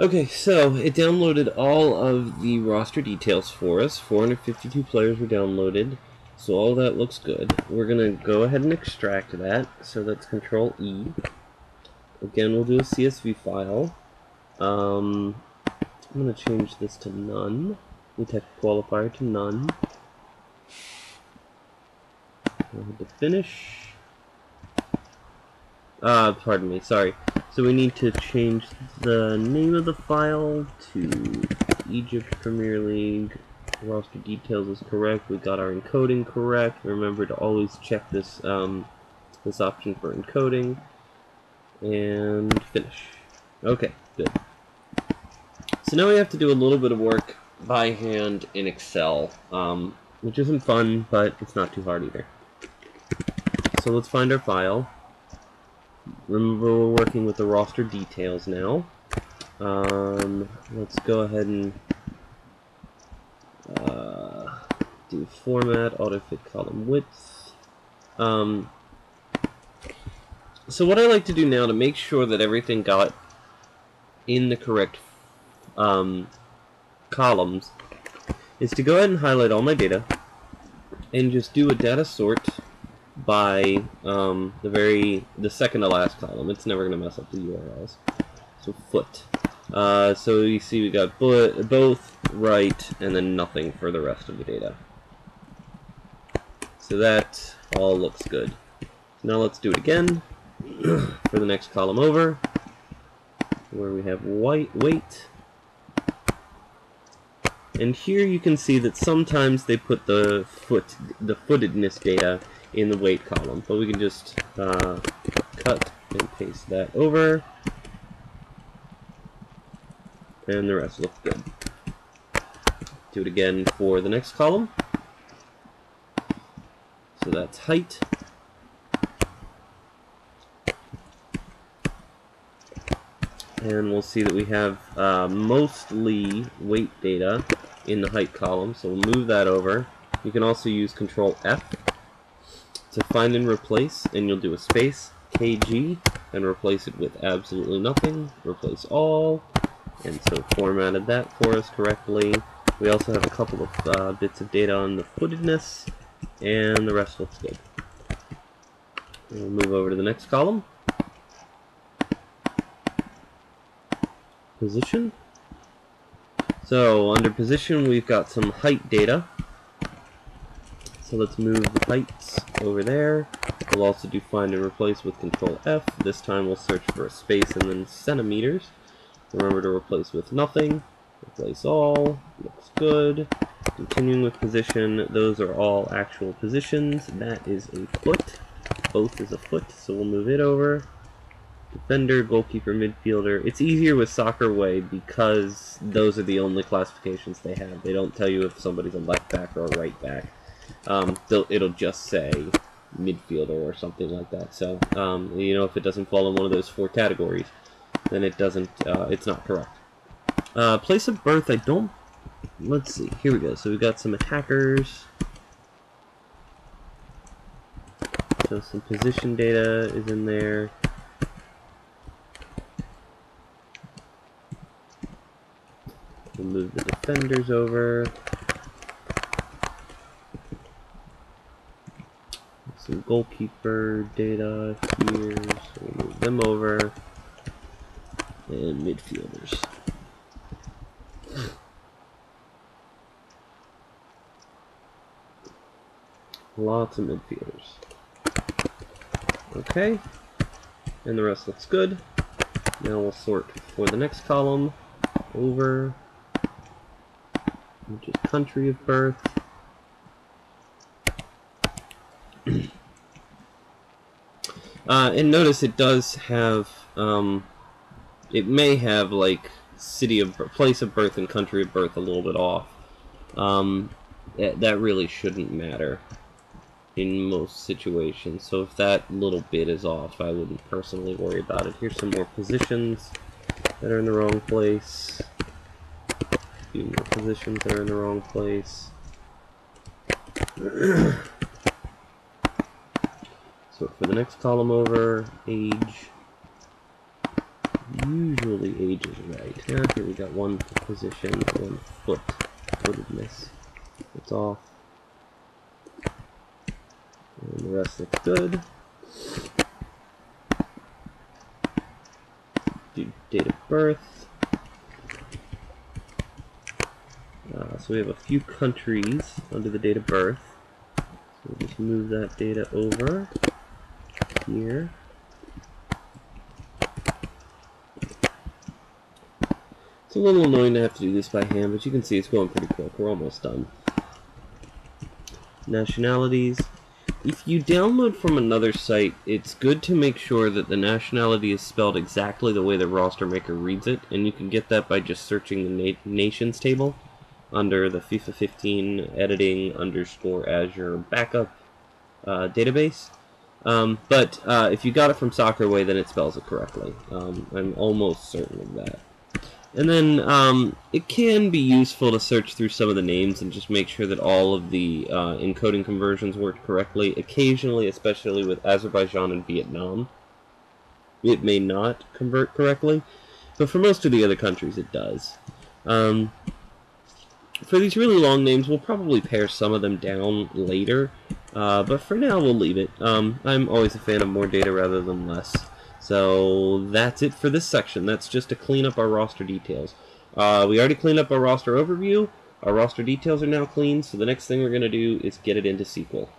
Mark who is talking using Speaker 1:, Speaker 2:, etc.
Speaker 1: Okay, so it downloaded all of the roster details for us. 452 players were downloaded, so all that looks good. We're going to go ahead and extract that, so that's Control E. Again, we'll do a CSV file. I'm going to change this to none. We type qualifier to none. Go ahead to finish. Pardon me, sorry. So we need to change the name of the file to Egypt Premier League. Roster details is correct. We got our encoding correct. Remember to always check this this option for encoding. And finish. Okay, good. So now we have to do a little bit of work by hand in Excel, which isn't fun, but it's not too hard either. So let's find our file. Remember, we're working with the roster details now. Let's go ahead and do format, autofit column width. So what I like to do now to make sure that everything got in the correct columns is to go ahead and highlight all my data and just do a data sort by the second to last column. It's never going to mess up the URLs. So foot. So you see we got both, right, and then nothing for the rest of the data. So that all looks good. Now let's do it again for the next column over, where we have weight. And here you can see that sometimes they put the footedness data in the weight column, but we can just cut and paste that over, and the rest looks good. Do it again for the next column. So that's height. And we'll see that we have mostly weight data in the height column, so we'll move that over. You can also use Control F to find and replace, and you'll do a space, KG, and replace it with absolutely nothing, replace all, and so formatted that for us correctly. We also have a couple of bits of data on the footedness, and the rest looks good. We'll move over to the next column. Position. So under position we've got some height data. So let's move the heights over there. We'll also do find and replace with Control F. This time we'll search for a space and then centimeters. Remember to replace with nothing. Replace all. Looks good. Continuing with position. Those are all actual positions. That is a foot. Both is a foot, so we'll move it over. Defender, goalkeeper, midfielder. It's easier with Soccerway because those are the only classifications they have. They don't tell you if somebody's a left back or a right back. It'll just say midfielder or something like that. So, you know, if it doesn't fall in one of those 4 categories, then it doesn't, it's not correct. Place of birth, I don't, let's see, here we go. So we've got some attackers. So some position data is in there. We'll move the defenders over. Some goalkeeper data here, so we'll move them over. And midfielders. Lots of midfielders. Okay. And the rest looks good. Now we'll sort for the next column over, which is country of birth. And notice it does have, it may have like place of birth and country of birth a little bit off. That really shouldn't matter in most situations. So if that little bit is off, I wouldn't personally worry about it. Here's some more positions that are in the wrong place. A few more positions that are in the wrong place. So for the next column over, age, usually ages right. Yeah, here we got one position, 1 foot. Footedness. It's off. And the rest looks good. Do date of birth. So we have a few countries under the date of birth. So we'll just move that data over here. It's a little annoying to have to do this by hand, but you can see it's going pretty quick. We're almost done. Nationalities. If you download from another site, it's good to make sure that the nationality is spelled exactly the way the roster maker reads it, and you can get that by just searching the nations table under the FIFA 15 editing _ Azure backup database. But if you got it from Soccerway, then it spells it correctly. I'm almost certain of that. And then it can be useful to search through some of the names and just make sure that all of the encoding conversions worked correctly. Occasionally, especially with Azerbaijan and Vietnam, it may not convert correctly, but for most of the other countries it does. For these really long names, we'll probably pare some of them down later, but for now we'll leave it. I'm always a fan of more data rather than less. So that's it for this section. That's just to clean up our roster details. We already cleaned up our roster overview. Our roster details are now clean, so the next thing we're going to do is get it into SQL.